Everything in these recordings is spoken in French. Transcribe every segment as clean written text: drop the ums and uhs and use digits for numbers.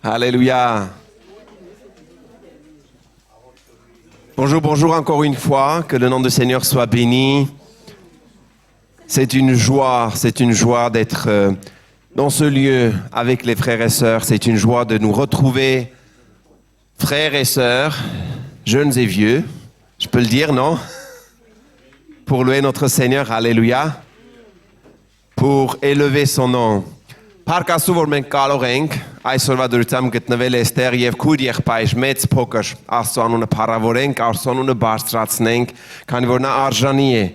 Alléluia. Bonjour, bonjour encore une fois, que le nom du Seigneur soit béni. C'est une joie d'être dans ce lieu avec les frères et sœurs. C'est une joie de nous retrouver, frères et sœurs, jeunes et vieux, je peux le dire, non? Pour louer notre Seigneur, alléluia, pour élever son nom. Փառք Աստծո, որ մենք կարող ենք այսօրվա դրությամբ գտնվել այստեղ եւ քույր եղբայր մեծ փոքր Աստծո անունը փառավորենք, Աստծո անունը բարձրացնենք, քանի որ նա արժանի է։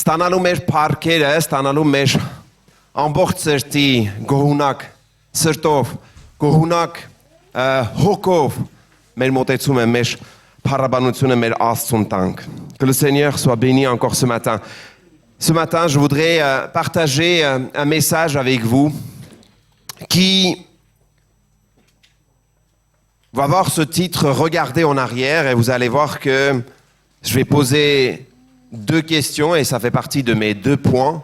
Ստանալու մեր փառքերը, ստանալու մեր ամբողջ սրտի գոհունակ սրտով, գոհունակ հոգով մեր մոտեցումը, մեր փառաբանությունը մեր Աստծուն տանք։ Que le Seigneur soit béni encore ce matin. Ce matin, je voudrais partager un message avec vous qui va avoir ce titre « Regardez en arrière » et vous allez voir que je vais poser deux questions et ça fait partie de mes deux points.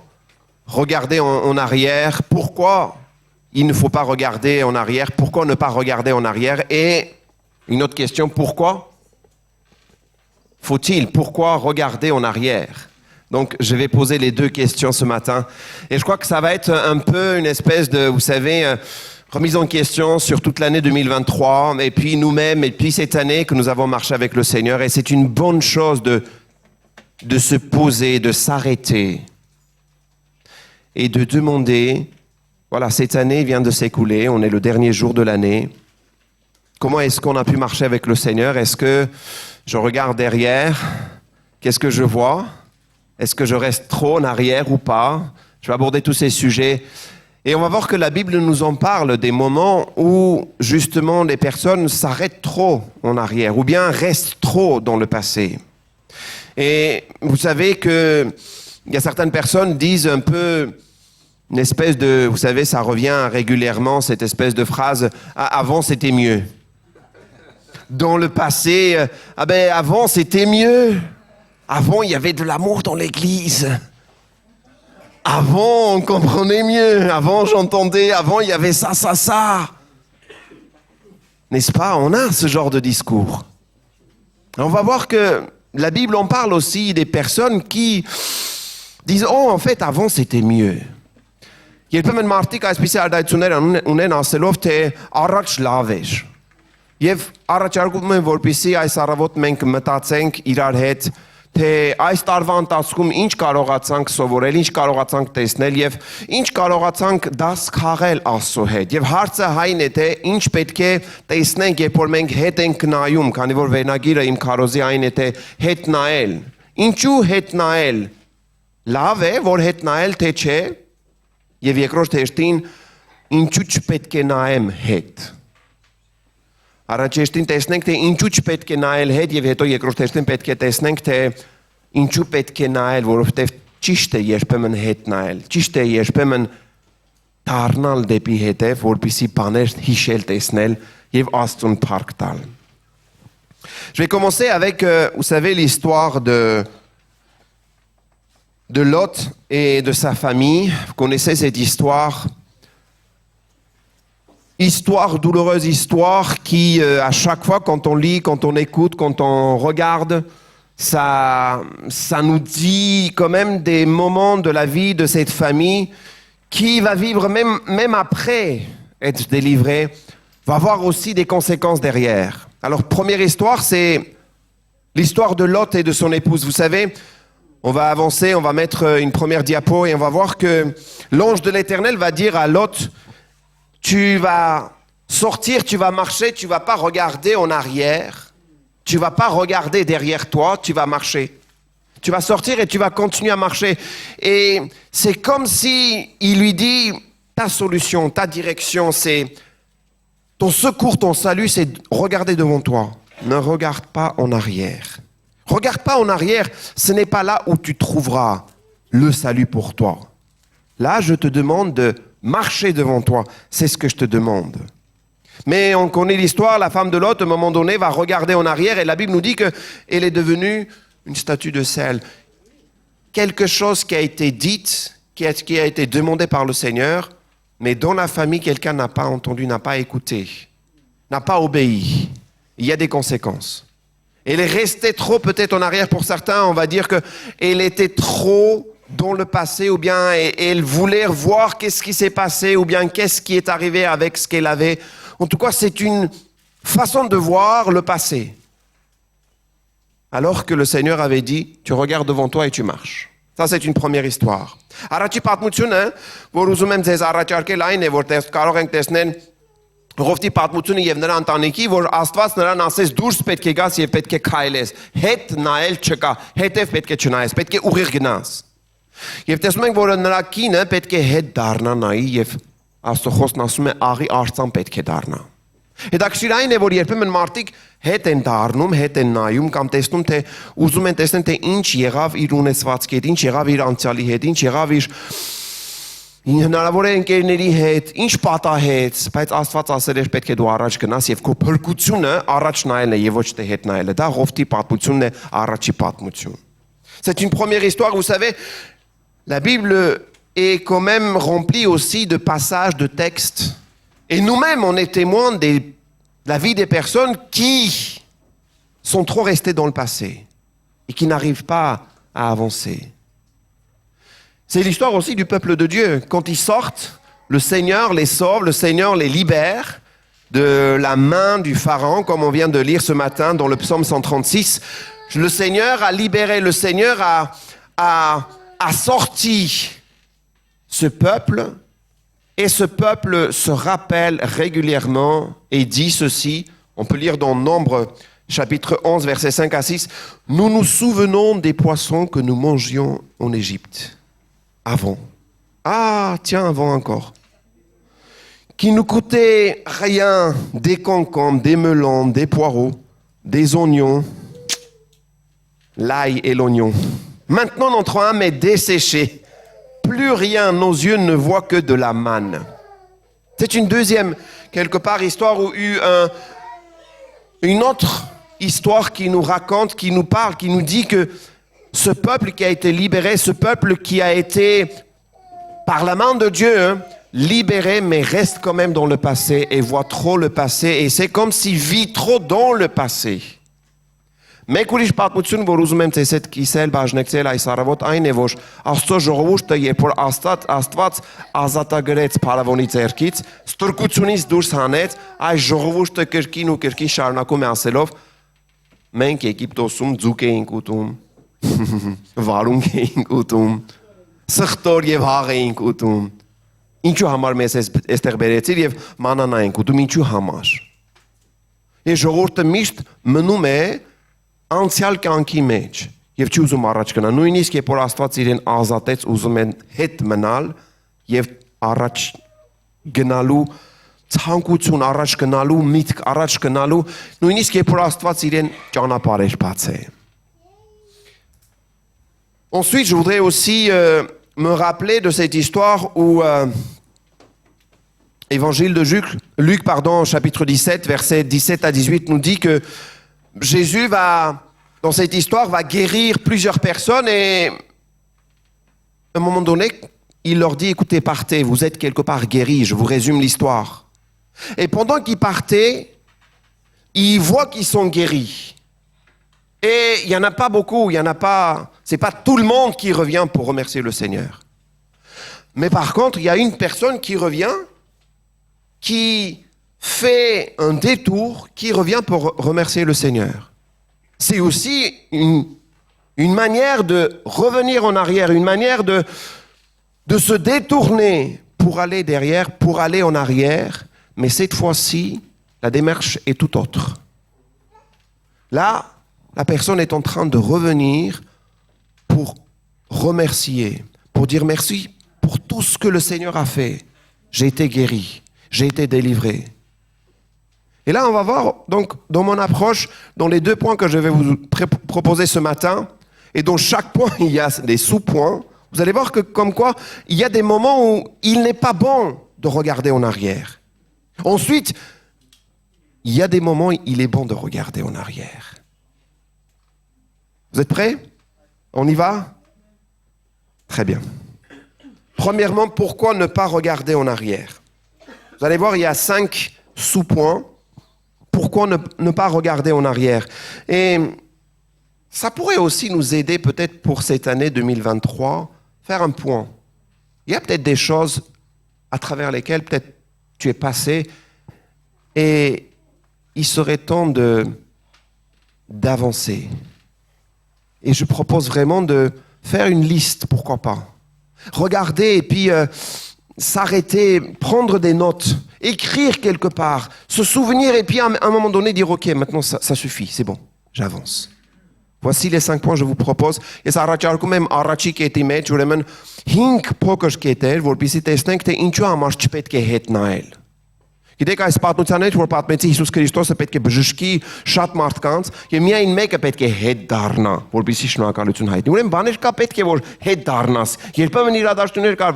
Regarder en arrière, pourquoi il ne faut pas regarder en arrière, pourquoi ne pas regarder en arrière, et une autre question, pourquoi pourquoi regarder en arrière? Donc, je vais poser les deux questions ce matin. Et je crois que ça va être un peu une espèce de, vous savez, remise en question sur toute l'année 2023, et puis nous-mêmes, et puis cette année que nous avons marché avec le Seigneur. Et c'est une bonne chose de se poser, de s'arrêter et de demander, voilà, cette année vient de s'écouler, on est le dernier jour de l'année. Comment est-ce qu'on a pu marcher avec le Seigneur? Est-ce que je regarde derrière? Qu'est-ce que je vois? Est-ce que je reste trop en arrière ou pas? Je vais aborder tous ces sujets. Et on va voir que la Bible nous en parle des moments où, justement, les personnes s'arrêtent trop en arrière ou bien restent trop dans le passé. Et vous savez qu'il y a certaines personnes qui disent un peu une espèce de... Vous savez, ça revient régulièrement, cette espèce de phrase « Avant, c'était mieux ». Dans le passé, avant, c'était mieux. Avant, il y avait de l'amour dans l'église. Avant, on comprenait mieux. Avant, j'entendais. Avant, il y avait ça. N'est-ce pas? On a ce genre de discours. On va voir que la Bible en parle aussi des personnes qui disent « Oh, en fait, avant, c'était mieux ». Երբեմն մարդիկ այսպիսի արտահայտություններ ունեն ասելով, թե առաջ լավ էր։ Եվ առաջարկում են, որպեսզի այս առավոտ մենք մտածենք իրար հետ, թե այս տարվա ընթացքում ինչ կարողացանք սովորել, ինչ կարողացանք տեսնել եւ ինչ կարողացանք դաս քաղել Աստծո հետ։ Եվ հարցը այն է, թե ինչ պետք է տեսնենք, երբ որ մենք հետ ենք նայում, քանի որ վերնագիրը իմ քարոզի այն է, թե հետ նայել։ Ինչու հետ նայել։ Լավ է, որ հետ նայել, թե չէ։ Եվ երկրորդ հերթին, ինչու չպետք է նայեմ հետ։ Առաջին տեսնենք, թե ինչու չպետք է նայել հետ եւ հետո երկրորդ հերթին պետք է տեսնենք, թե ինչու պետք է նայել, որովհետեւ ճիշտ է երբեմն հետ նայել, ճիշտ է երբեմն դառնալ դեպի հետեւ, որպեսզի բաներ հիշել, տեսնել եւ Աստծուն փառք տալ։ Je vais commencer avec, vous savez, l'histoire de Lot et de sa famille. Vous connaissez cette histoire. Histoire douloureuse, histoire qui, à chaque fois, quand on lit, quand on écoute, quand on regarde, ça nous dit quand même des moments de la vie de cette famille qui va vivre même après être délivrée, va avoir aussi des conséquences derrière. Alors, première histoire, c'est l'histoire de Lot et de son épouse. Vous savez, on va avancer, on va mettre une première diapo et on va voir que l'ange de l'Éternel va dire à Lot, tu vas sortir, tu vas marcher, tu vas pas regarder en arrière, tu vas pas regarder derrière toi, tu vas marcher. Tu vas sortir et tu vas continuer à marcher. Et c'est comme si il lui dit, ta solution, ta direction, c'est ton secours, ton salut, c'est regarder devant toi. Ne regarde pas en arrière. Regarde pas en arrière, ce n'est pas là où tu trouveras le salut pour toi. Là, je te demande de marcher devant toi, c'est ce que je te demande. Mais on connaît l'histoire, la femme de Lot, à un moment donné, va regarder en arrière et la Bible nous dit qu'elle est devenue une statue de sel. Quelque chose qui a été dite, qui a été demandé par le Seigneur, mais dans la famille, quelqu'un n'a pas entendu, n'a pas écouté, n'a pas obéi, il y a des conséquences. Elle est restée trop peut-être en arrière pour certains, on va dire qu'elle était trop dans le passé ou bien elle voulait voir qu'est-ce qui s'est passé ou bien qu'est-ce qui est arrivé avec ce qu'elle avait. En tout cas, c'est une façon de voir le passé. Alors que le Seigneur avait dit, tu regardes devant toi et tu marches. Ça, c'est une première histoire. Առաջի պատմությունը, որ ուզում եմ ձեզ առաջարկել այն է, որ կարող ենք տեսնել Ղովտի պատմությունը եւ նրա ընտանիքի, որ Աստված նրան ասեց դուրս պետք է գաս եւ պետք է քայլես, հետ նայել չկա, հետեւ պետք է չնայես, պետք է ուղիղ գնաս։ Եվ տեսնում ենք, որ նրա կինը պետք է հետ դառնա նայի եւ Աստծո խոսքն ասում է աղի արծան պետք է դառնա։ Հետաքրքիր այն է, որ երբեմն մարդիկ հետ են դառնում, հետ են նայում կամ տեսնում թե ուզում են տեսնել թե ինչ եղավ իր ունեցվածքի հետ, ինչ եղավ իր անցյալի հետ, ինչ եղավ իր հնարավոր է ընկերների հետ, ինչ պատահեց, բայց Աստված ասել էր պետք է դու առաջ գնաս եւ քո փրկությունը առաջ նայելն է եւ ոչ թե հետ նայելը։ Դա Ղովտի պատմությունն է, առաջի պատմություն։ C'est une première histoire, vous savez, la Bible est quand même remplie aussi de passages, de textes. Et nous-mêmes, on est témoins de la vie des personnes qui sont trop restées dans le passé et qui n'arrivent pas à avancer. C'est l'histoire aussi du peuple de Dieu. Quand ils sortent, le Seigneur les sauve, le Seigneur les libère de la main du Pharaon, comme on vient de lire ce matin dans le psaume 136. Le Seigneur a libéré, le Seigneur a sorti ce peuple. Et ce peuple se rappelle régulièrement et dit ceci, on peut lire dans Nombre chapitre 11 versets 5 à 6, « Nous nous souvenons des poissons que nous mangions en Égypte, avant. Ah, tiens, avant encore. Qui nous coûtaient rien, des concombres, des melons, des poireaux, des oignons, l'ail et l'oignon. Maintenant, notre âme est desséchée. Plus rien, nos yeux ne voient que de la manne. » C'est une deuxième, quelque part, histoire où une autre histoire qui nous raconte, qui nous parle, qui nous dit que ce peuple qui a été libéré, ce peuple qui a été, par la main de Dieu, libéré, mais reste quand même dans le passé et voit trop le passé. Et c'est comme s'il vit trop dans le passé. Մեկ ուրիշ պատմություն, որ ուզում եմ ցեզ հետ կիսել, բաժնեկցել այս առավոտ այն է, որ Աստծո ժողովուրդը, երբ որ Աստված ազատագրեց Փարավոնի ձեռքից, ստրկությունից դուրս հանեց, այս ժողովուրդը կրկին ու կրկին շարունակում է ասելով. Մենք Եգիպտոսում ձուկ էինք ուտում, վարունգ էինք ուտում, սխտոր եւ հաղ էինք ուտում։ Ինչու համար մեզ այստեղ բերեցիր եւ մանանա ենք ուտում, ինչու համար։ Այս ժողովուրդը միշտ մնում է անցյալ կյանքի մեջ եւ չի ուզում առաջ գնալ։ Նույնիսկ երբ որ Աստված իրեն ազատեց, ուզում են հետ մնալ եւ առաջ գնալու ցանկություն, առաջ գնալու միտք, առաջ գնալու, նույնիսկ երբ որ Աստված իրեն ճանապարհ էր բացել։ Ensuite, je voudrais aussi me rappeler de cette histoire où Évangile de Luc, chapitre 17, versets 17 à 18 nous dit que Jésus dans cette histoire, va guérir plusieurs personnes et à un moment donné, il leur dit, écoutez, partez, vous êtes quelque part guéris, je vous résume l'histoire. Et pendant qu'ils partaient, ils voient qu'ils sont guéris. Et il n'y en a pas beaucoup, c'est pas tout le monde qui revient pour remercier le Seigneur. Mais par contre, il y a une personne qui revient, qui fait un détour, qui revient pour remercier le Seigneur. C'est aussi une manière de revenir en arrière, une manière de se détourner pour aller derrière, pour aller en arrière. Mais cette fois-ci, la démarche est tout autre. Là, la personne est en train de revenir pour remercier, pour dire merci pour tout ce que le Seigneur a fait. J'ai été guéri, j'ai été délivré. Et là, on va voir, donc, dans mon approche, dans les 2 points que je vais vous proposer ce matin, et dans chaque point, il y a des sous-points, vous allez voir que, comme quoi, il y a des moments où il n'est pas bon de regarder en arrière. Ensuite, il y a des moments où il est bon de regarder en arrière. Vous êtes prêts? On y va? Très bien. Premièrement, pourquoi ne pas regarder en arrière? Vous allez voir, il y a 5 sous-points. Pourquoi ne pas regarder en arrière? Et ça pourrait aussi nous aider peut-être pour cette année 2023, faire un point. Il y a peut-être des choses à travers lesquelles peut-être tu es passé et il serait temps d'avancer. Et je propose vraiment de faire une liste, pourquoi pas. Regarder et puis s'arrêter, prendre des notes, écrire quelque part, se souvenir et puis à un moment donné dire ok, maintenant ça suffit, c'est bon, j'avance. Voici les 5 points que je vous propose. Ես առաջարկում եմ առաջի կետի մեջ ուրեմն 5 փոքր կետեր, որպեսզի տեսնենք թե ինչու համար չպետք է հետ նայել։ Գիտեք, այս պատմության մեջ, որ պատմեցի Հիսուս Քրիստոսը պետք է բժշկի շատ մարդկանց, եւ միայն մեկը պետք է հետ դառնա, որպեսզի շնորհակալություն հայտնի։ Ուրեմն բաներ կա պետք է որ հետ դառնաս։ Երբեմն իրադարձություններ կա,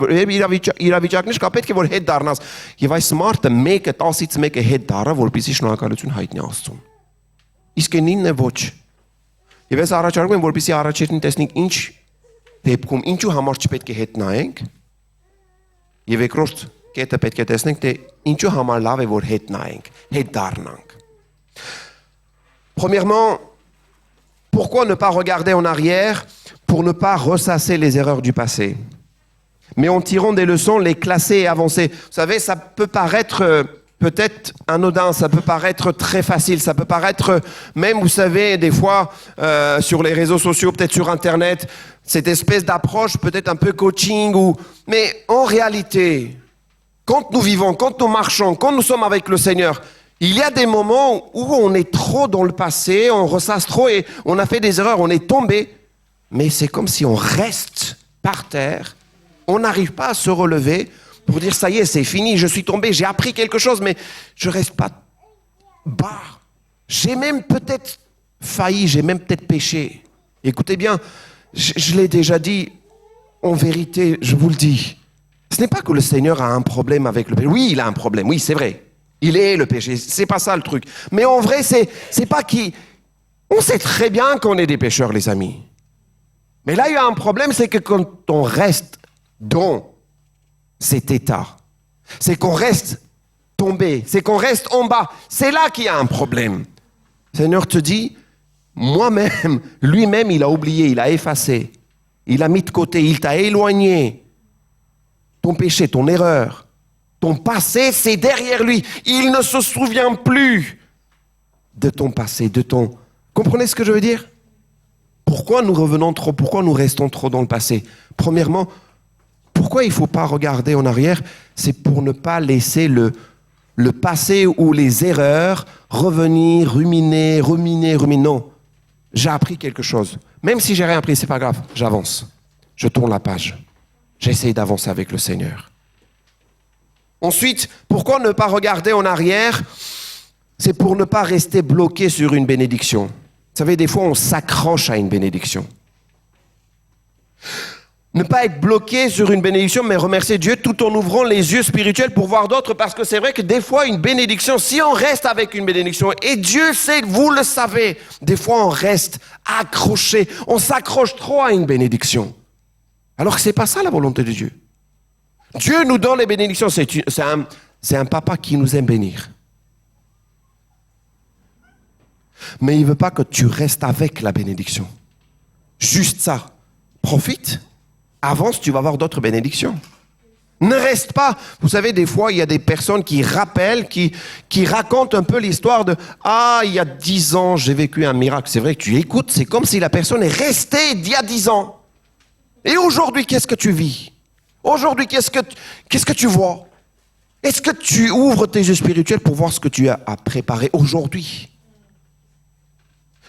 իրավիճակներ կա պետք է որ հետ դառնաս։ Եվ այս մարդը մեկը 10-ից մեկը հետ դառա, որպեսզի շնորհակալություն հայտնի Աստծուն։ Իսկ այնինն է ոչ։ Եվ ես առաջարկում եմ, որպեսզի առաջերտին տեսնենք ինչ դեպքում, ինչու համար չպետք է հետ նայենք։ Եվ երկրորդ կետը պետք է տեսնենք, թե ինչու համար լավ է որ հետ նայենք, հետ դառնանք։ Premièrement, pourquoi ne pas regarder en arrière pour ne pas ressasser les erreurs du passé, mais en tirant des leçons, les classer et avancer. Vous savez, ça peut paraître peut-être anodin, ça peut paraître très facile, ça peut paraître même, vous savez, des fois sur les réseaux sociaux, peut-être sur Internet, cette espèce d'approche peut-être un peu coaching, mais en réalité, quand nous vivons, quand nous marchons, quand nous sommes avec le Seigneur, il y a des moments où on est trop dans le passé, on ressasse trop et on a fait des erreurs, on est tombé, mais c'est comme si on reste par terre, on n'arrive pas à se relever pour dire ça y est, c'est fini, je suis tombé, j'ai appris quelque chose, mais je reste pas bas. J'ai même peut-être failli, j'ai même peut-être péché. Écoutez bien, je l'ai déjà dit, en vérité, je vous le dis, ce n'est pas que le Seigneur a un problème avec le péché. Oui, il a un problème, oui, c'est vrai. Il est le péché, c'est pas ça le truc. Mais en vrai, c'est pas qui... On sait très bien qu'on est des pécheurs, les amis. Mais là, il y a un problème, c'est que quand on reste dans cet état, c'est qu'on reste tombé, c'est qu'on reste en bas. C'est là qu'il y a un problème. Le Seigneur te dit, moi-même, lui-même, il a oublié, il a effacé, il a mis de côté, il t'a éloigné. Ton péché, ton erreur, ton passé, c'est derrière lui. Il ne se souvient plus de ton passé, de ton... Comprenez ce que je veux dire? Pourquoi nous revenons trop? Pourquoi nous restons trop dans le passé? Premièrement, pourquoi il ne faut pas regarder en arrière? C'est pour ne pas laisser le passé ou les erreurs revenir, ruminer. Non, j'ai appris quelque chose. Même si j'ai rien appris, c'est pas grave, j'avance. Je tourne la page. J'essaie d'avancer avec le Seigneur. Ensuite, pourquoi ne pas regarder en arrière? C'est pour ne pas rester bloqué sur une bénédiction. Vous savez, des fois, on s'accroche à une bénédiction. Ne pas être bloqué sur une bénédiction, mais remercier Dieu tout en ouvrant les yeux spirituels pour voir d'autres. Parce que c'est vrai que des fois, une bénédiction, si on reste avec une bénédiction, et Dieu sait, vous le savez, des fois, on reste accroché. On s'accroche trop à une bénédiction. Alors que ce n'est pas ça la volonté de Dieu. Dieu nous donne les bénédictions. C'est un papa qui nous aime bénir. Mais il ne veut pas que tu restes avec la bénédiction. Juste ça. Profite. Avance, tu vas avoir d'autres bénédictions. Ne reste pas. Vous savez, des fois, il y a des personnes qui rappellent, qui racontent un peu l'histoire de « Ah, il y a 10 ans, j'ai vécu un miracle. » C'est vrai que tu écoutes, c'est comme si la personne est restée d'il y a 10 ans. Et aujourd'hui, qu'est-ce que tu vis? Aujourd'hui, qu'est-ce que tu vois? Est-ce que tu ouvres tes yeux spirituels pour voir ce que tu as à préparer aujourd'hui?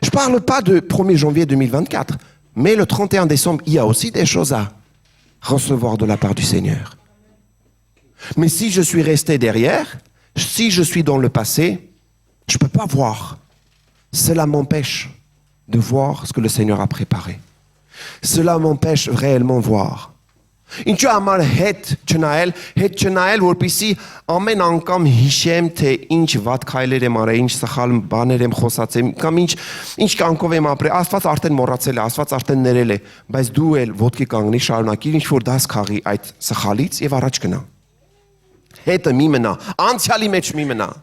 Je ne parle pas de 1er janvier 2024, mais le 31 décembre, il y a aussi des choses à recevoir de la part du Seigneur. Mais si je suis resté derrière, si je suis dans le passé, je ne peux pas voir. Cela m'empêche de voir ce que le Seigneur a préparé. Cela m'empêche réellement de voir. Ինչու համար հետ չնայել, որպեսզի ամեն անգամ հիշեմ, թե ինչ վատ քայլեր եմ արել, ինչ սխալ բաներ եմ խոսած, կամ ինչ կյանքով եմ ապրել, Աստված արդեն մոռացել է, Աստված արդեն ներել է, բայց դու էլ ոտքի կանգնի, շարունակիր ինչ որ դաս քաղի այդ սխալից եւ առաջ գնա։ Հետը մի մնա, անցյալի մեջ մի մնա։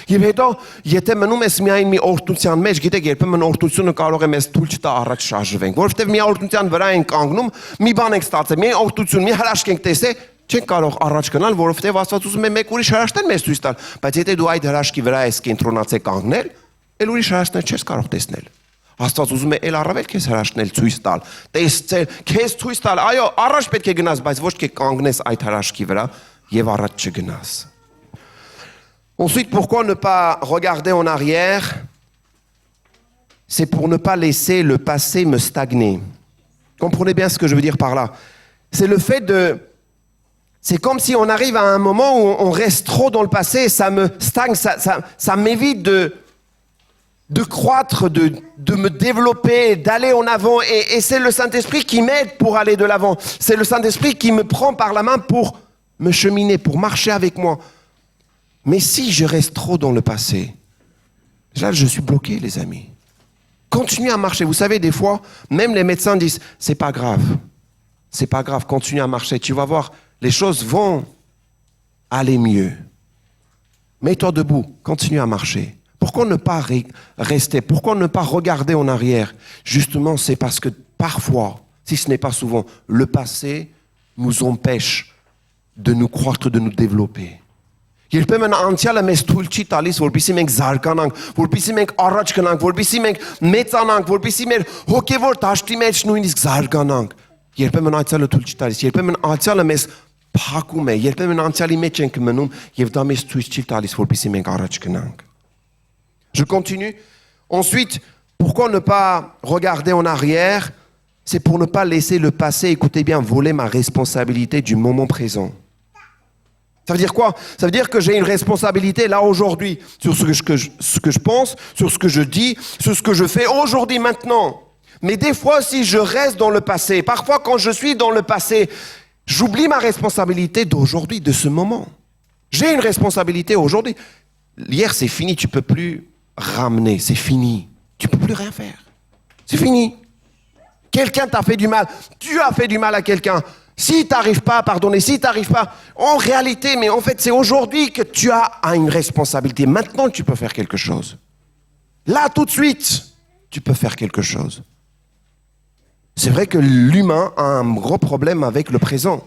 Եվ հետո, եթե մնում ես միայն մի օրհնության մեջ, գիտեք, երբեմն օրհնությունը կարող է մեզ թույլ չտա առաջ շարժվենք, որովհետև մի օրհնության վրա ենք կանգնում, մի բան ենք ստացել, մի օրհնություն, մի հրաշք ենք տեսել, չենք կարող առաջ գնալ, որովհետև Աստված ուզում է մեկ ուրիշ հրաշքներ մեզ ցույց տալ, բայց եթե դու այդ հրաշքի վրա ես կենտրոնացել կանգնել, էլ ուրիշ հրաշքներ չես կարող տեսնել։ Աստված ուզում է էլ առավել քեզ հրաշքներ ցույց տալ, տեսնել, քեզ ցույց տալ, այո, առաջ պետք է գնաս, բայց ոչ թե կանգնես այդ հրաշքի վրա եւ առաջ չգնաս։ Ensuite, pourquoi ne pas regarder en arrière? C'est pour ne pas laisser le passé me stagner. Comprenez bien ce que je veux dire par là. C'est le fait de... C'est comme si on arrive à un moment où on reste trop dans le passé, ça me stagne, ça m'évite de croître, de me développer, d'aller en avant. Et c'est le Saint-Esprit qui m'aide pour aller de l'avant. C'est le Saint-Esprit qui me prend par la main pour me cheminer, pour marcher avec moi. Mais si je reste trop dans le passé, là, je suis bloqué, les amis. Continuez à marcher. Vous savez, des fois, même les médecins disent, c'est pas grave, continue à marcher. Tu vas voir, les choses vont aller mieux. Mets-toi debout, continue à marcher. Pourquoi ne pas rester? Pourquoi ne pas regarder en arrière? Justement, c'est parce que parfois, si ce n'est pas souvent, le passé nous empêche de nous croître, de nous développer. Երբեմն անցյալը մեզ թույլ չի տալիս, որպեսզի մենք զարգանանք, որպեսզի մենք առաջ գնանք, որպեսզի մենք մեծանանք, որպեսզի մեր հոգևոր դաշտի մեջ նույնիսկ զարգանանք։ Երբեմն անցյալը թույլ չի տալիս, երբեմն անցյալը մեզ փակում է, երբեմն անցյալի մեջ ենք մնում եւ դա մեզ ցույց չի տալիս, որպեսզի մենք առաջ գնանք։ Je continue. Ensuite, pourquoi ne pas regarder en arrière? C'est pour ne pas laisser le passé, écoutez bien, voler ma responsabilité du moment présent. Ça veut dire quoi? Ça veut dire que j'ai une responsabilité là aujourd'hui sur ce que je pense, sur ce que je dis, sur ce que je fais aujourd'hui, maintenant. Mais des fois, si je reste dans le passé, parfois quand je suis dans le passé, j'oublie ma responsabilité d'aujourd'hui, de ce moment. J'ai une responsabilité aujourd'hui. Hier, c'est fini, tu ne peux plus ramener, c'est fini. Tu ne peux plus rien faire. C'est fini. Quelqu'un t'a fait du mal, tu as fait du mal à quelqu'un. Si tu n'arrives pas à pardonner, si tu n'arrives pas, en réalité, mais en fait, c'est aujourd'hui que tu as une responsabilité. Maintenant, tu peux faire quelque chose. Là, tout de suite, tu peux faire quelque chose. C'est vrai que l'humain a un gros problème avec le présent.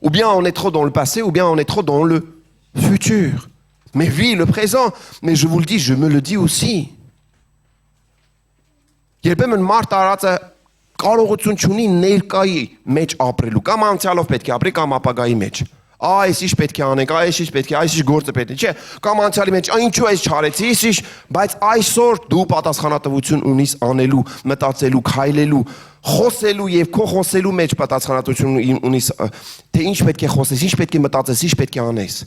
Ou bien on est trop dans le passé, ou bien on est trop dans le futur. Mais vis le présent. Mais je vous le dis, je me le dis aussi. Երբեմն մարդ արածը կարողություն չունի ներկայի մեջ ապրելու, կամ անցյալով պետք է ապրի, կամ ապագայի մեջ։ Այս ինչ պետք է անենք, այս ինչ պետք է, այս ինչ գործը պետք է, չէ, կամ անցյալի մեջ, ինչու այս չարեցի, բայց այսօր դու պատասխանատվություն ունիս անելու, մտածելու, քայլելու, խոսելու եւ քո խոսելու մեջ պատասխանատվություն ունիս, թե ինչ պետք է խոսես, ինչ պետք է մտածես, ինչ պետք է անես։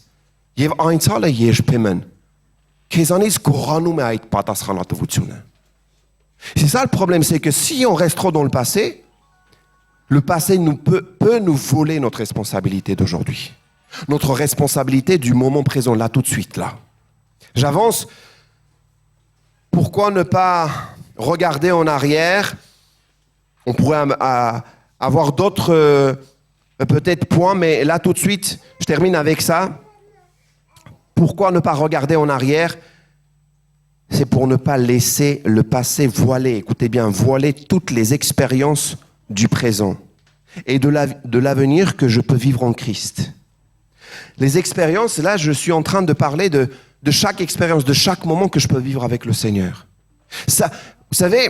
Եվ անցյալը երբեմն քեզանից գողանում է այդ պատասխանատվությունը։ C'est ça le problème, c'est que si on reste trop dans le passé peut nous voler notre responsabilité d'aujourd'hui. Notre responsabilité du moment présent, là, tout de suite, là. J'avance. Pourquoi ne pas regarder en arrière? On pourrait avoir d'autres peut-être points, mais là, tout de suite, je termine avec ça. Pourquoi ne pas regarder en arrière? C'est pour ne pas laisser le passé voiler, écoutez bien, voiler toutes les expériences du présent et de l'avenir que je peux vivre en Christ. Les expériences, là, je suis en train de parler de chaque expérience, de chaque moment que je peux vivre avec le Seigneur. Ça, vous savez,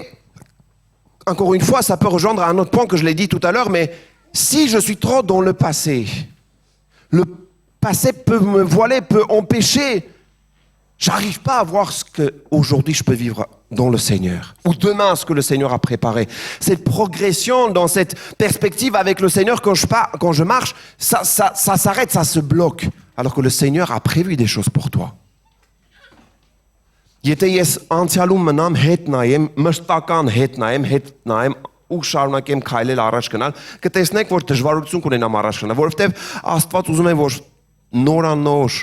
encore une fois, ça peut rejoindre un autre point que je l'ai dit tout à l'heure, mais si je suis trop dans le passé peut me voiler, peut empêcher. J'arrive pas à voir ce qu'aujourd'hui je peux vivre dans le Seigneur. Ou demain, ce que le Seigneur a préparé. Cette progression dans cette perspective avec le Seigneur, quand je marche, ça s'arrête, ça se bloque. Alors que le Seigneur a prévu des choses pour toi. Եթե ես անցյալում մնամ, հետ նայեմ, մշտական հետ նայեմ, ու շարունակեմ քայլել առաջ գնալ, կտեսնեք, որ դժվարություն կունենամ առաջ գնալ, որովհետև Աստված ուզում է, որ նորանոր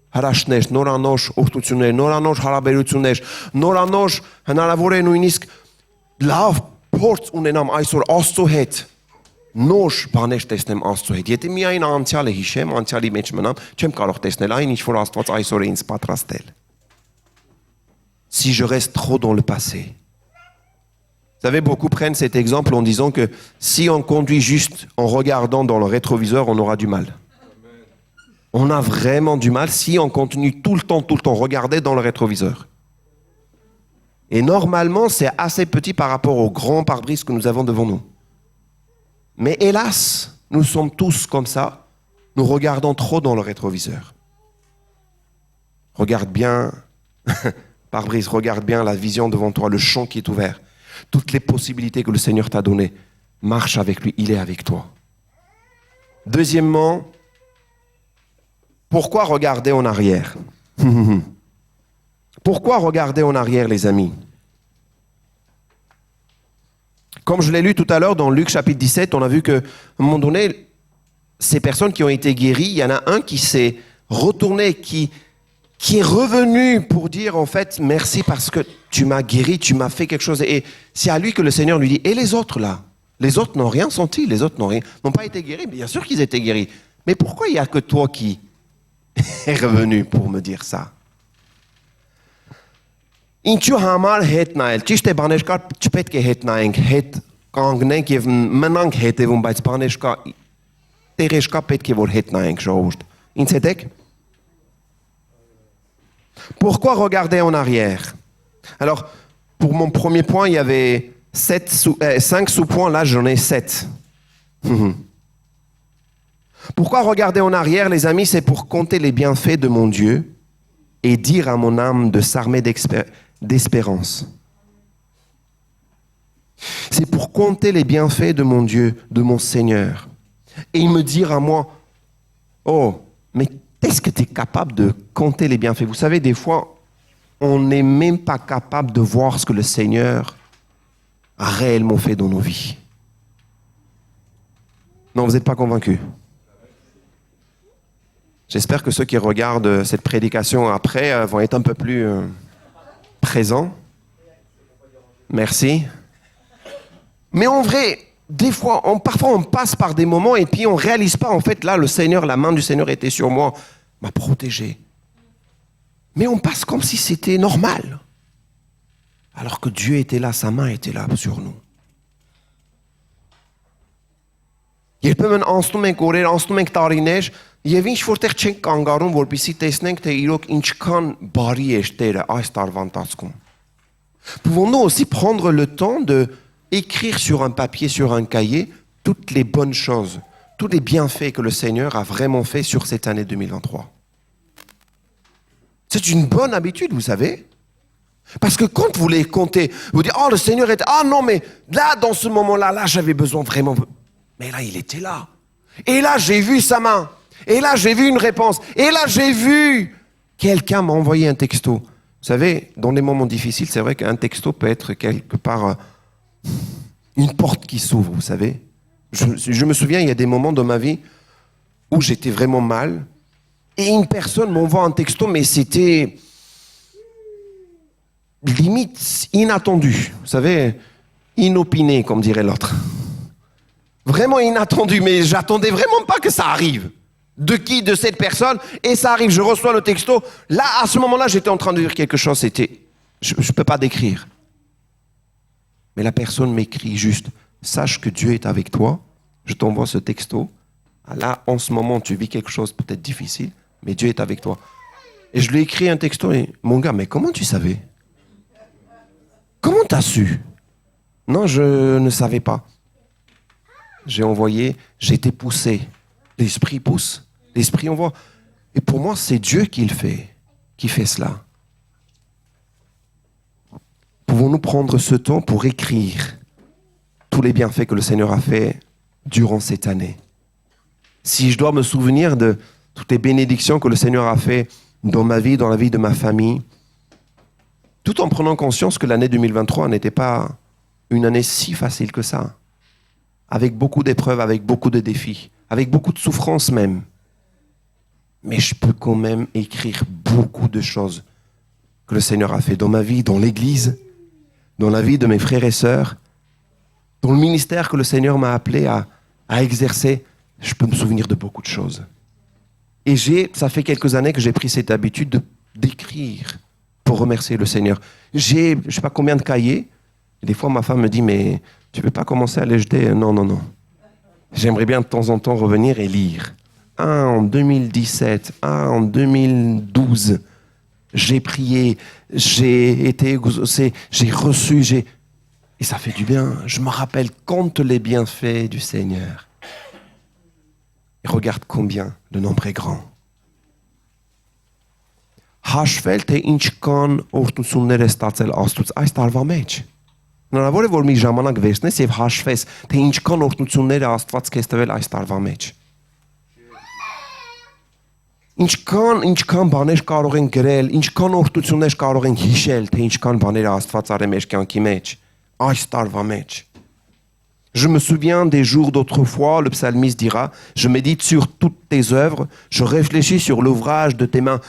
հրաշքներ, նորանոր օգնություններ, նորանոր հարաբերություններ, նորանոր հնարավոր է նույնիսկ լավ փորձ ունենամ այսօր Աստծո հետ, նոր բաներ տեսնեմ Աստծո հետ։ Եթե միայն անցյալը հիշեմ, անցյալի մեջ մնամ, չեմ կարող տեսնել այն, ինչ որ Աստված այսօր է ինձ պատրաստել։ Si je reste trop dans le passé. Vous savez, beaucoup prennent cet exemple en disant que si on conduit juste en regardant dans le rétroviseur, on aura du mal. On a vraiment du mal si on continue tout le temps, regarder dans le rétroviseur. Et normalement, c'est assez petit par rapport au grand pare-brise que nous avons devant nous. Mais hélas, nous sommes tous comme ça. Nous regardons trop dans le rétroviseur. Regarde bien, pare-brise, regarde bien la vision devant toi, le champ qui est ouvert. Toutes les possibilités que le Seigneur t'a données. Marche avec lui, il est avec toi. Deuxièmement, pourquoi regarder en arrière? Pourquoi regarder en arrière, les amis? Comme je l'ai lu tout à l'heure dans Luc chapitre 17, on a vu qu'à un moment donné, ces personnes qui ont été guéries, il y en a un qui s'est retourné, qui est revenu pour dire en fait merci parce que tu m'as guéri, tu m'as fait quelque chose. Et c'est à lui que le Seigneur lui dit, et les autres là? Les autres n'ont rien senti, les autres n'ont pas été guéris. Bien sûr qu'ils étaient guéris. Mais pourquoi il n'y a que toi qui est revenu pour me dire ça? Ինչու համար հետ նայել։ Ճիշտ է, բաներ կա, չպետք է հետ նայենք, հետ կանգնենք եւ մնանք հետևում, բայց բաներ կա, տեղեր կա, պետք է որ հետ նայենք, ժողովուրդ։ Ինձ հետ եք։ Pourquoi regarder en arrière? Alors, pour mon premier point, il y avait 5 sous-points, là j'en ai 7. Pourquoi regarder en arrière, les amis? C'est pour compter les bienfaits de mon Dieu et dire à mon âme de s'armer d'espérance. C'est pour compter les bienfaits de mon Dieu, de mon Seigneur. Et il me dire à moi, oh, mais est-ce que tu es capable de compter les bienfaits? Vous savez, des fois, on n'est même pas capable de voir ce que le Seigneur a réellement fait dans nos vies. Non, vous n'êtes pas convaincus? J'espère que ceux qui regardent cette prédication après vont être un peu plus présents. Merci. Mais en vrai, des fois, parfois on passe par des moments et puis on ne réalise pas, en fait, là, le Seigneur, la main du Seigneur était sur moi, m'a protégé. Mais on passe comme si c'était normal. Alors que Dieu était là, sa main était là sur nous. Երբեմն անցնում ենք օրեր, անցնում ենք տարիներ, եւ ինչ որտեղ չենք կանգառում, որպեսզի տեսնենք, թե իրոք ինչքան բարի է Տերը այս տարվա ընթացքում. Pouvons-nous aussi prendre le temps de écrire sur un papier, sur un cahier, toutes les bonnes choses, tous les bienfaits que le Seigneur a vraiment fait sur cette année 2023? C'est une bonne habitude, vous savez. Parce que quand vous les comptez, vous dites, oh, le Seigneur était, ah non, mais là, dans ce moment-là, là, j'avais besoin vraiment. Mais là, il était là. Et là, j'ai vu sa main. Et là, j'ai vu une réponse. Et là, j'ai vu quelqu'un m'a envoyé un texto. Vous savez, dans les moments difficiles, c'est vrai qu'un texto peut être quelque part une porte qui s'ouvre, vous savez. Je me souviens, il y a des moments dans ma vie où j'étais vraiment mal. Et une personne m'envoie un texto, mais c'était limite inattendu. Vous savez, inopiné, comme dirait l'autre. Vraiment inattendu, mais j'attendais vraiment pas que ça arrive. De qui? De cette personne. Et ça arrive, je reçois le texto. Là, à ce moment-là, j'étais en train de dire quelque chose. C'était, je ne peux pas décrire. Mais la personne m'écrit juste, sache que Dieu est avec toi. Je t'envoie ce texto. Là, en ce moment, tu vis quelque chose peut-être difficile, mais Dieu est avec toi. Et je lui ai écrit un texto et, mon gars, mais comment tu savais? Comment tu as su? Non, je ne savais pas. J'ai envoyé, j'ai été poussé. L'Esprit pousse, l'Esprit envoie. Et pour moi, c'est Dieu qui fait cela. Pouvons-nous prendre ce temps pour écrire tous les bienfaits que le Seigneur a fait durant cette année? Si je dois me souvenir de toutes les bénédictions que le Seigneur a fait dans ma vie, dans la vie de ma famille, tout en prenant conscience que l'année 2023 n'était pas une année si facile que ça, avec beaucoup d'épreuves, avec beaucoup de défis, avec beaucoup de souffrances même. Mais je peux quand même écrire beaucoup de choses que le Seigneur a fait dans ma vie, dans l'Église, dans la vie de mes frères et sœurs, dans le ministère que le Seigneur m'a appelé à exercer. Je peux me souvenir de beaucoup de choses. Et ça fait quelques années que j'ai pris cette habitude d'écrire pour remercier le Seigneur. J'ai, je ne sais pas combien de cahiers. Et des fois, ma femme me dit, mais tu ne veux pas commencer à les jeter? Non. J'aimerais bien de temps en temps revenir et lire. Un en 2017, un en 2012. J'ai prié, j'ai été exaucé, j'ai reçu, et ça fait du bien. Je me rappelle compte les bienfaits du Seigneur. Et regarde combien le nombre est grand. Հաշվել թե ինչքան օրհնություններ է ստացել Աստծուց այս տարվա մեջ։ Հնարավոր է որ մի ժամանակ վերցնես եւ հաշվես թե ինչքան օրհնություններ է Աստված քեզ տվել այս տարվա մեջ։ Ինչքան բաներ կարող են գրել, ինչքան օրհնություններ կարող են հիշել, թե ինչքան բաներ Աստված արել մեր կյանքի մեջ այս տարվա մեջ։ Je me souviens des jours d'autrefois, le psalmiste dira, je médite sur toutes tes œuvres, je réfléchis sur l'ouvrage de tes mains.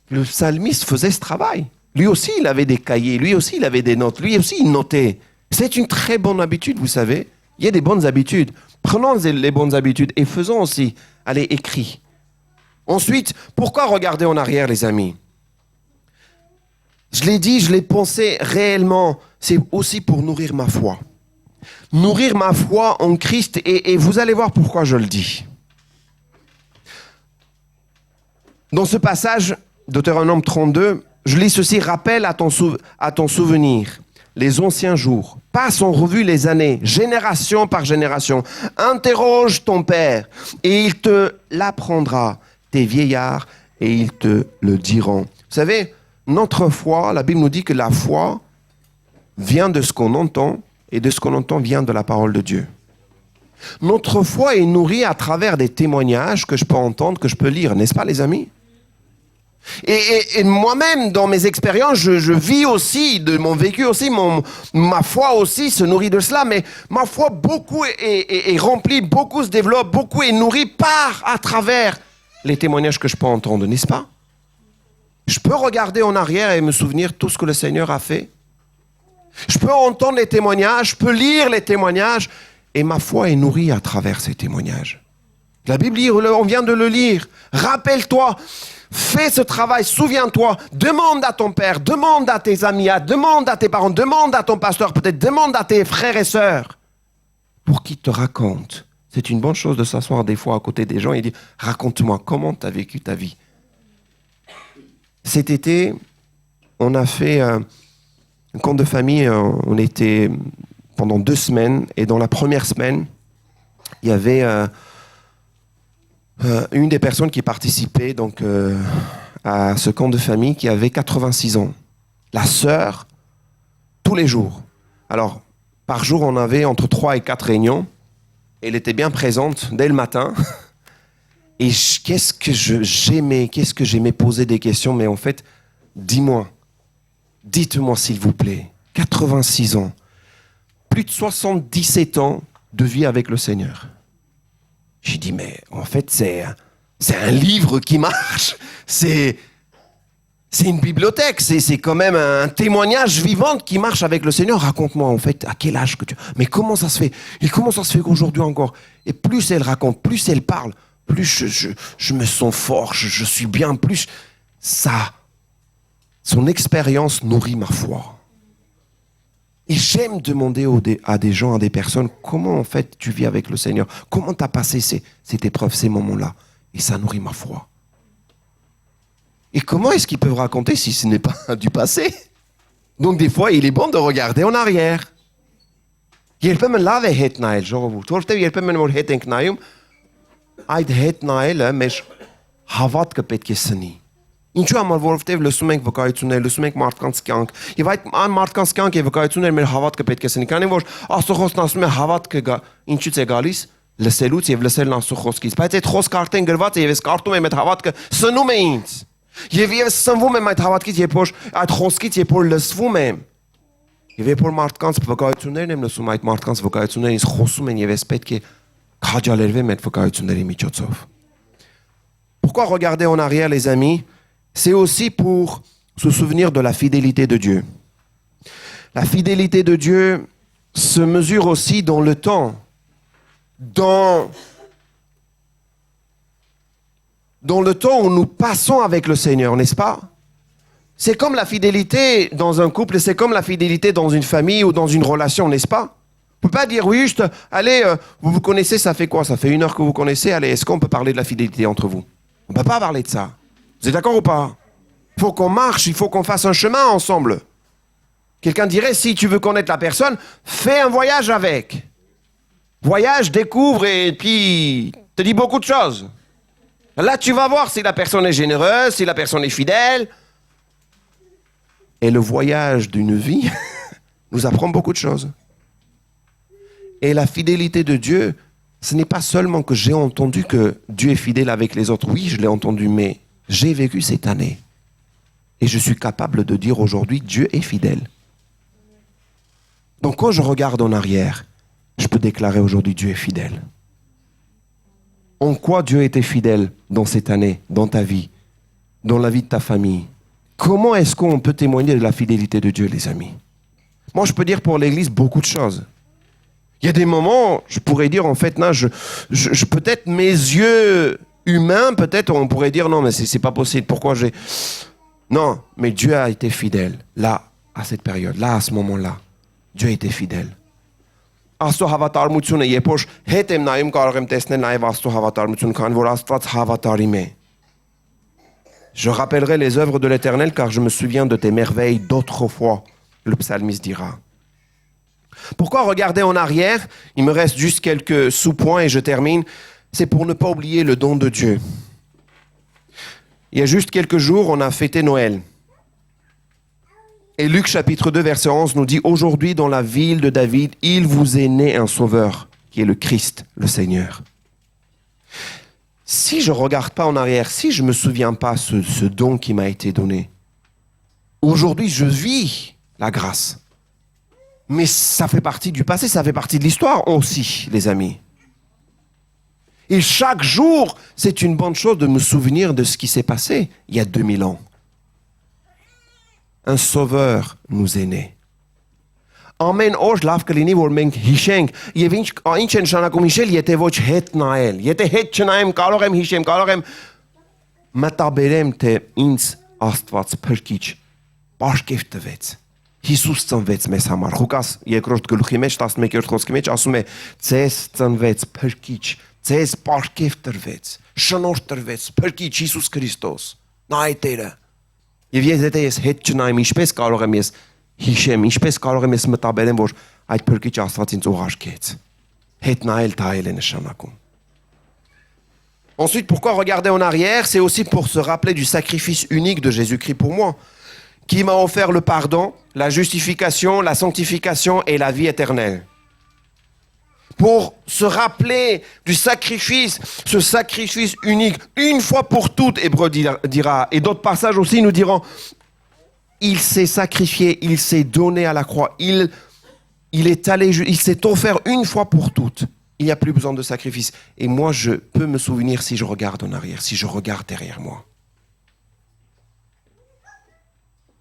Le psalmiste faisait ce travail. Lui aussi, il avait des cahiers, lui aussi, il avait des notes, lui aussi, il notait. C'est une très bonne habitude, vous savez. Il y a des bonnes habitudes. Prenons les bonnes habitudes et faisons aussi, allez, écrit. Ensuite, pourquoi regarder en arrière, les amis? Je l'ai dit, je l'ai pensé réellement, c'est aussi pour nourrir ma foi. Nourrir ma foi en Christ, et vous allez voir pourquoi je le dis. Dans ce passage, Deutéronome 32, je lis ceci, rappelle à ton souvenir les anciens jours, passe en revue les années, génération par génération, interroge ton père et il te l'apprendra, tes vieillards et ils te le diront. Vous savez, notre foi, la Bible nous dit que la foi vient de ce qu'on entend et de ce qu'on entend vient de la parole de Dieu. Notre foi est nourrie à travers des témoignages que je peux entendre, que je peux lire, n'est-ce pas les amis? Et moi-même, dans mes expériences, je vis aussi, de mon vécu aussi, ma foi aussi se nourrit de cela, mais ma foi beaucoup est remplie, beaucoup se développe, beaucoup est nourrie à travers les témoignages que je peux entendre, n'est-ce pas? Je peux regarder en arrière et me souvenir tout ce que le Seigneur a fait. Je peux entendre les témoignages, je peux lire les témoignages, et ma foi est nourrie à travers ces témoignages. La Bible dit, on vient de le lire. Rappelle-toi, fais ce travail, souviens-toi, demande à ton père, demande à tes amis, demande à tes parents, demande à ton pasteur, peut-être demande à tes frères et sœurs, pour qu'ils te racontent. C'est une bonne chose de s'asseoir des fois à côté des gens et dire, raconte-moi comment tu as vécu ta vie. Cet été, on a fait un camp de famille, on était pendant 2 semaines, et dans la première semaine, il y avait une des personnes qui participait donc, à ce camp de famille qui avait 86 ans. La sœur, tous les jours. Alors, par jour, on avait entre 3 et 4 réunions. Elle était bien présente dès le matin. Et qu'est-ce que j'aimais poser des questions, mais en fait, dites-moi s'il vous plaît, 86 ans, plus de 77 ans de vie avec le Seigneur. J'ai dit, mais en fait, c'est un livre qui marche, c'est une bibliothèque, c'est quand même un témoignage vivant qui marche avec le Seigneur. Raconte-moi, en fait, à quel âge que tu... Mais comment ça se fait? Et comment ça se fait qu'aujourd'hui encore? Et plus elle raconte, plus elle parle, plus je me sens fort, je suis bien, plus son expérience nourrit ma foi. Et j'aime demander à des gens, à des personnes, comment en fait tu vis avec le Seigneur? Comment tu as passé cette épreuve, ces moments-là? Et ça nourrit ma foi. Et comment est-ce qu'ils peuvent raconter si ce n'est pas du passé? Donc des fois, il est bon de regarder en arrière. Երբեմն լավ է հետ նայել ժողովուրդ, որովհետև երբեմն որ հետ ենք նայում, այդ հետ նայելը մեր հավատքը պետք է սնի։ Ինչու համար, որովհետև լսում ենք վկայություններ, լսում ենք մարդկանց կյանք, եւ այդ մարդկանց կյանք եւ վկայությունները մեր հավատքը պետք է սնի, քանի որ Աստծո խոսքն ասում է հավատքը ինչից է գալիս, լսելուց եւ լսելն Աստծո խոսքից, բայց այդ խոսքը արդեն գրված է եւ ես կարդում եմ այդ հավատքը սնում է ինձ։ Եվ ես սնվում եմ այդ հավատքից, երբ որ այդ խոսքից երբ որ լսվում եմ։ Եվ երբ որ մարդկանց վկայություններն եմ լսում, այդ մարդկանց վկայությունները ինձ խոսում են եւ ես պետք է քաջալերվեմ այդ վկայությունների միջոցով։ Pourquoi regarder en arrière, les amis? C'est aussi pour se souvenir de la fidélité de Dieu. La fidélité de Dieu se mesure aussi dans le temps, dans le temps où nous passons avec le Seigneur, n'est-ce pas? C'est comme la fidélité dans un couple, c'est comme la fidélité dans une famille ou dans une relation, n'est-ce pas? On ne peut pas dire, oui, allez, vous vous connaissez, ça fait quoi? Ça fait 1 heure que vous connaissez, allez, est-ce qu'on peut parler de la fidélité entre vous? On ne peut pas parler de ça. Vous êtes d'accord ou pas? Il faut qu'on marche, il faut qu'on fasse un chemin ensemble. Quelqu'un dirait, si tu veux connaître la personne, fais un voyage avec. Voyage, découvre et puis te dis beaucoup de choses. Là, tu vas voir si la personne est généreuse, si la personne est fidèle. Et le voyage d'une vie nous apprend beaucoup de choses. Et la fidélité de Dieu, ce n'est pas seulement que j'ai entendu que Dieu est fidèle avec les autres. Oui, je l'ai entendu, mais j'ai vécu cette année. Et je suis capable de dire aujourd'hui, Dieu est fidèle. Donc quand je regarde en arrière, je peux déclarer aujourd'hui, Dieu est fidèle. En quoi Dieu était fidèle dans cette année, dans ta vie, dans la vie de ta famille? Comment est-ce qu'on peut témoigner de la fidélité de Dieu, les amis? Moi, je peux dire pour l'Église beaucoup de choses. Il y a des moments, je pourrais dire en fait, non, peut-être mes yeux humains, peut-être on pourrait dire non, mais c'est pas possible. Pourquoi j'ai... Non, mais Dieu a été fidèle, là, à cette période, là, à ce moment-là. Dieu a été fidèle. Աստծո հավատարմությունը, երբ որ հետ եմ նայում, կարող եմ տեսնել նաև Աստծո հավատարմությունը, քան որ Աստված հավատարիմ է. Je rappellerai les œuvres de l'Éternel car je me souviens de tes merveilles d'autrefois, le psalmiste dira. Pourquoi regarder en arrière? Il me reste juste quelques sous-points et je termine. C'est pour ne pas oublier le don de Dieu. Il y a juste quelques jours, on a fêté Noël. Et Luc chapitre 2 verset 11 nous dit « Aujourd'hui dans la ville de David, il vous est né un sauveur, qui est le Christ, le Seigneur. » Si je ne regarde pas en arrière, si je ne me souviens pas ce don qui m'a été donné, aujourd'hui je vis la grâce. Mais ça fait partie du passé, ça fait partie de l'histoire aussi, les amis. Et chaque jour, c'est une bonne chose de me souvenir de ce qui s'est passé il y a 2000 ans. Un sauveur nous est né. Ամեն օր լավ կլինի, որ մենք հիշենք, եւ ինչ է նշանակում հիշել, եթե ոչ հետ նայել։ Եթե հետ չնայեմ, կարող եմ հիշեմ, կարող եմ մտաբերեմ, թե ինձ Աստված փրկիչ պարգև տվեց։ Հիսուս ծնվեց մեզ համար։ Ղուկաս 2-րդ գլուխի մեջ 11-րդ խոսքի մեջ ասում է. «Ձեզ ծնվեց փրկիչ, ձեզ պարգև տրվեց, շնորհ տրվեց, փրկիչ Հիսուս Քրիստոս»։ Նա է Տերը։ Եվ եթե ես հետ չնայեմ, ինչպես կարող եմ ես հիշեմ, ինչպես կարող եմ ես մտաբերեմ, որ այդ փրկիչ Աստված ինձ ուղարկեց։ Հետ նայել դայել է նշանակում։ Ensuite, pourquoi regarder en arrière? C'est aussi pour se rappeler du sacrifice unique de Jésus-Christ pour moi, qui m'a offert le pardon, la justification, la sanctification et la vie éternelle. Pour se rappeler du sacrifice, ce sacrifice unique, une fois pour toutes, Hébreu dira, et d'autres passages aussi nous diront, il s'est sacrifié, il s'est donné à la croix, il s'est offert une fois pour toutes. Il n'y a plus besoin de sacrifice. Et moi, je peux me souvenir si je regarde en arrière, si je regarde derrière moi.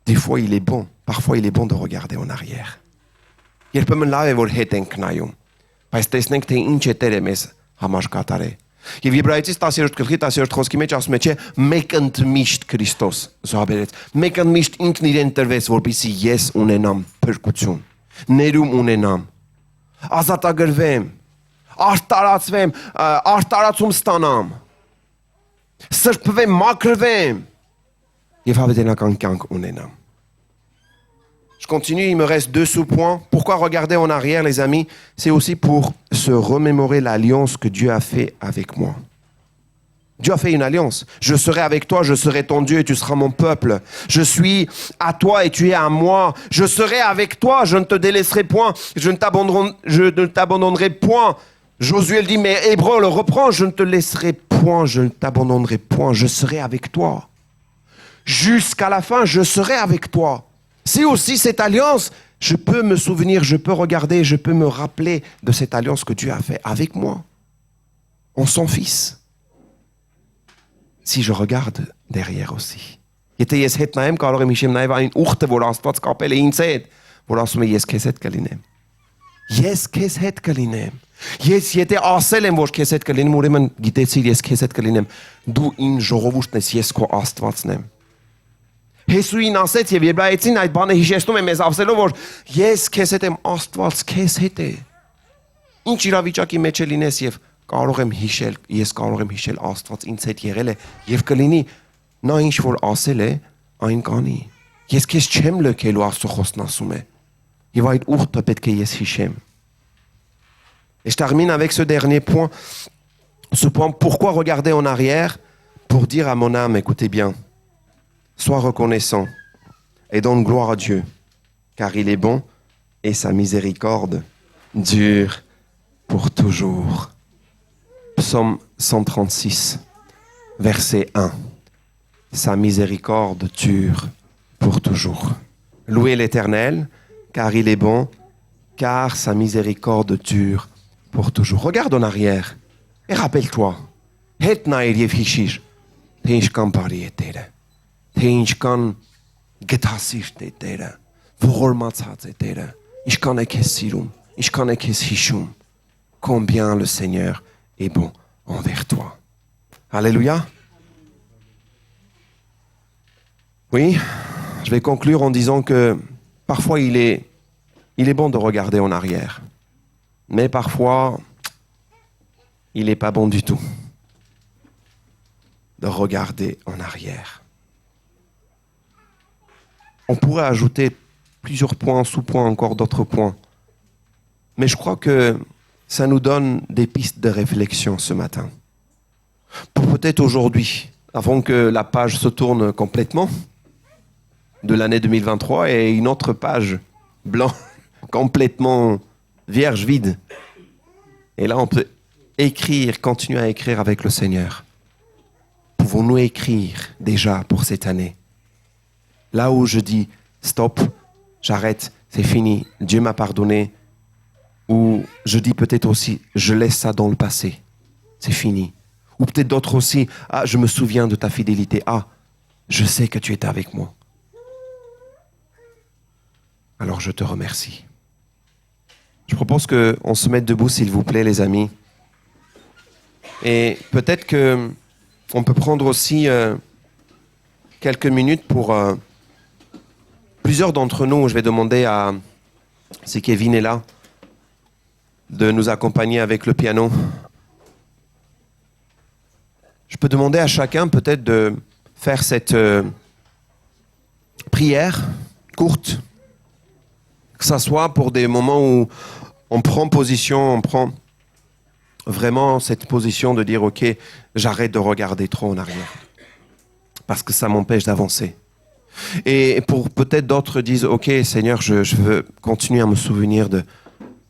Des fois, il est bon, parfois il est bon de regarder en arrière. Երբեմն լավ է որ հետ ենք նայում, բայց տեսնենք թե ինչ է Տերը մեզ համար կատարել։ Եվ Եբրայեցիս 10-րդ գլխի 10-րդ խոսքի մեջ ասում է, չէ, մեկ ընդմիշտ Քրիստոս զոհաբերեց, մեկ ընդմիշտ ինքն իրեն տրվեց, որպեսզի ես ունենամ փրկություն, ներում ունենամ, ազատագրվեմ, արտարացվեմ, արտարացում ստանամ, սրբվեմ, մաքրվեմ եւ հավիտենական կյանք ունենամ։ Je continue, il me reste 2 sous-points. Pourquoi regarder en arrière, les amis? C'est aussi pour se remémorer l'alliance que Dieu a fait avec moi. Dieu a fait une alliance. Je serai avec toi, je serai ton Dieu et tu seras mon peuple. Je suis à toi et tu es à moi. Je serai avec toi, je ne te délaisserai point. Je ne t'abandonnerai point. Josué le dit, mais Hébreu le reprend. Je ne te laisserai point, je ne t'abandonnerai point. Je serai avec toi. Jusqu'à la fin, je serai avec toi. C'est aussi cette alliance. Je peux me souvenir, je peux regarder, je peux me rappeler de cette alliance que Dieu a fait avec moi, en son Fils. Si je regarde derrière aussi. Եթե ես հետ նայեմ, կարող եմ հիշեմ նաև այն ուխտը, որ Աստված կապել է ինձ հետ, որ ասում է ես քեզ հետ կլինեմ։ Ես քեզ հետ կլինեմ։ Ես եթե ասել եմ, որ քեզ հետ կլինեմ, ուրեմն գիտեցիր ես քեզ հետ կլինեմ։ Դու իմ ժողովուրդն ես, ես քո Աստվածն եմ։ Հեսուին ասեց եւ Եբրայեցին այդ բանը հիշեցնում է մեզ ասելով, որ ես քեզ հետ եմ, Աստված քեզ հետ է։ Ինչ իրավիճակի մեջ է լինես եւ կարող եմ հիշել, ես կարող եմ հիշել Աստված ինձ հետ եղել է եւ կլինի նա ինչ որ ասել է, այն կանի։ Ես քեզ չեմ լքելու, Աստծո խոսքն ասում է։ Եվ այդ ուխտը պետք է ես հիշեմ։ Et je termine avec ce dernier point, ce point, pourquoi regarder en arrière? Pour dire à mon âme, écoutez bien, sois reconnaissant et donne gloire à Dieu, car il est bon et sa miséricorde dure pour toujours. Psaume 136, verset 1. Sa miséricorde dure pour toujours. Louez l'Éternel, car il est bon, car sa miséricorde dure pour toujours. Regarde en arrière et rappelle-toi. Հետ նայր եւ հիշիր, թե ինչքան բարի է Տերը, թե ինչքան գթասիրտ է Տերը, ողորմացած է Տերը, ինչքան է քեզ սիրում, ինչքան է քեզ հիշում. Combien le Seigneur est bon envers toi. Alléluia. Oui, je vais conclure en disant que parfois il est bon de regarder en arrière, mais parfois il n'est pas bon du tout de regarder en arrière. On pourrait ajouter plusieurs points, sous-points, encore d'autres points, mais je crois que ça nous donne des pistes de réflexion ce matin. Pour peut-être aujourd'hui, avant que la page se tourne complètement de l'année 2023 et une autre page blanche, complètement vierge, vide. Et là, on peut écrire, continuer à écrire avec le Seigneur. Pouvons-nous écrire déjà pour cette année? Là où je dis stop, j'arrête, c'est fini, Dieu m'a pardonné. Ou je dis peut-être aussi, je laisse ça dans le passé, c'est fini. Ou peut-être d'autres aussi, ah, je me souviens de ta fidélité, ah, je sais que tu étais avec moi. Alors je te remercie. Je propose qu'on se mette debout, s'il vous plaît, les amis. Et peut-être qu'on peut prendre aussi quelques minutes pour plusieurs d'entre nous. Je vais demander à, si Kevin est là, de nous accompagner avec le piano. Je peux demander à chacun peut-être de faire cette prière courte, que ça soit pour des moments où on prend position, on prend vraiment cette position de dire ok, j'arrête de regarder trop en arrière parce que ça m'empêche d'avancer. Et pour peut-être d'autres disent ok Seigneur, je veux continuer à me souvenir de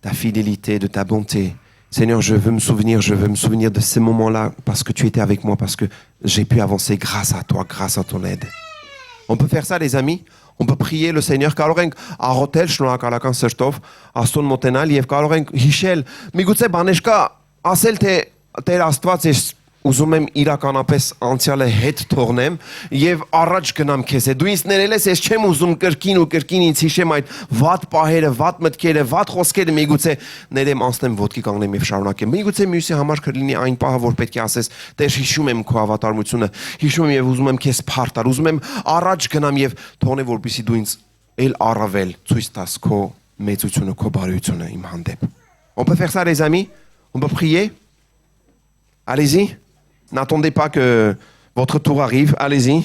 ta fidélité, de ta bonté. Seigneur, je veux me souvenir de ces moments-là parce que tu étais avec moi, parce que j'ai pu avancer grâce à toi, grâce à ton aide. On peut faire ça, les amis. On peut prier le Seigneur. Կարող ենք աղոթել շնորհակալական սրտով Աստծուն մոտենալ եւ կարող ենք հիշել միգուցե բաներ կա ասել թե Տեր Աստված ես ուզում եմ իրականապես անցյալը հետ թողնեմ եւ առաջ գնամ քեզ հետ։ Դու ինձ ներել ես, ես չեմ ուզում կրկին ու կրկին ինձ հիշեմ այդ վատ պահերը, վատ մտքերը, վատ խոսքերը, միգուցե ներեմ անցնեմ ոտքի կանգնեմ եւ շարունակեմ։ Միգուցե մյուսի համար կլինի այն պահը, որ պետք է ասես, Տեր հիշում եմ քո հավատարմությունը, հիշում եմ եւ ուզում եմ քեզ փառտալ, ուզում եմ առաջ գնամ եւ թողնեմ, որպեսզի դու ինձ ել առավել ցույց տաս քո մեծությունը, քո բարությունը իմ հանդեպ։ On peut faire ça, les amis? On peut prier? Allez-y. N'attendez pas que votre tour arrive. Allez-y.